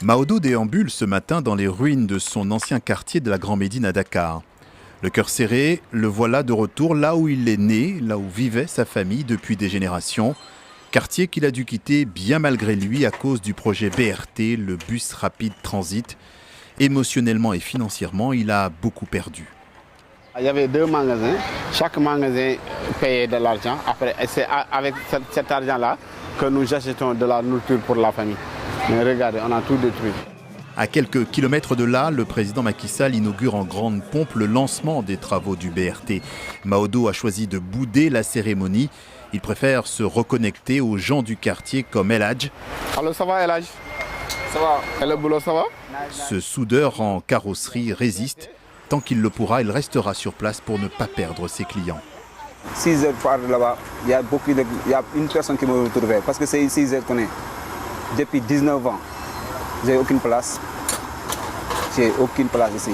Maodo déambule ce matin dans les ruines de son ancien quartier de la Grand Médine à Dakar. Le cœur serré, le voilà de retour là où il est né, là où vivait sa famille depuis des générations. Quartier qu'il a dû quitter bien malgré lui à cause du projet BRT, le bus rapide transit. Émotionnellement et financièrement, il a beaucoup perdu. Il y avait 2 magasins, chaque magasin payait de l'argent. Après, c'est avec cet argent-là que nous achetons de la nourriture pour la famille. Mais regardez, on a tout détruit. À quelques kilomètres de là, le président Macky Sall inaugure en grande pompe le lancement des travaux du BRT. Maodo a choisi de bouder la cérémonie. Il préfère se reconnecter aux gens du quartier comme El Hadj. Alors ça va El Hadj? Ça va. Et le boulot, ça va? Ce soudeur en carrosserie résiste. Tant qu'il le pourra, il restera sur place pour ne pas perdre ses clients. 6 heures par là-bas, il y a une personne qui me retrouvait parce que c'est 6 heures qu'on est. Depuis 19 ans, j'ai aucune place. J'ai aucune place ici.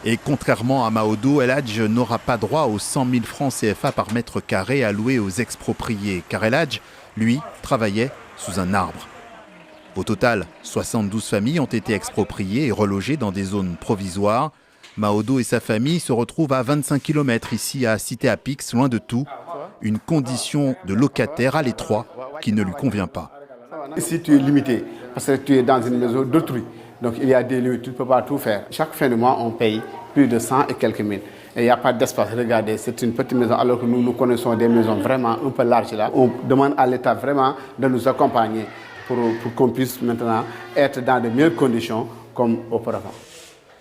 Et contrairement à Maodo, El Hadj n'aura pas droit aux 100 000 francs CFA par mètre carré alloués aux expropriés, car El Hadj, lui, travaillait sous un arbre. Au total, 72 familles ont été expropriées et relogées dans des zones provisoires. Maodo et sa famille se retrouvent à 25 km ici à Cité-Apix, loin de tout. Une condition de locataire à l'étroit qui ne lui convient pas. Ici, tu es limité parce que tu es dans une maison d'autrui. Donc il y a des limites, tu ne peux pas tout faire. Chaque fin de mois, on paye plus de 100 et quelques mille. Et il n'y a pas d'espace. Regardez, c'est une petite maison alors que nous connaissons des maisons vraiment un peu larges là. On demande à l'État vraiment de nous accompagner pour qu'on puisse maintenant être dans de meilleures conditions comme auparavant.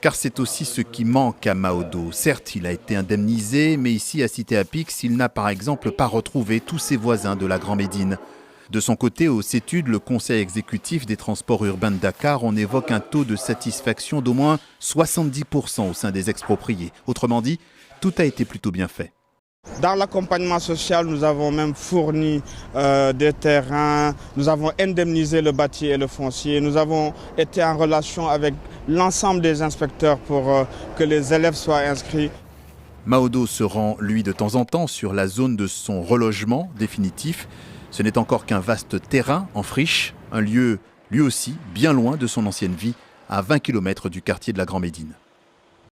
Car c'est aussi ce qui manque à Maodo. Certes, il a été indemnisé, mais ici à Cité-Apix, il n'a par exemple pas retrouvé tous ses voisins de la Grand Médine. De son côté, au CETUD, le Conseil exécutif des transports urbains de Dakar, on évoque un taux de satisfaction d'au moins 70% au sein des expropriés. Autrement dit, tout a été plutôt bien fait. Dans l'accompagnement social, nous avons même fourni des terrains, nous avons indemnisé le bâti et le foncier, nous avons été en relation avec l'ensemble des inspecteurs pour que les élèves soient inscrits. Maodo se rend, lui, de temps en temps sur la zone de son relogement définitif. Ce n'est encore qu'un vaste terrain en friche, un lieu, lui aussi, bien loin de son ancienne vie, à 20 km du quartier de la Grand Médine.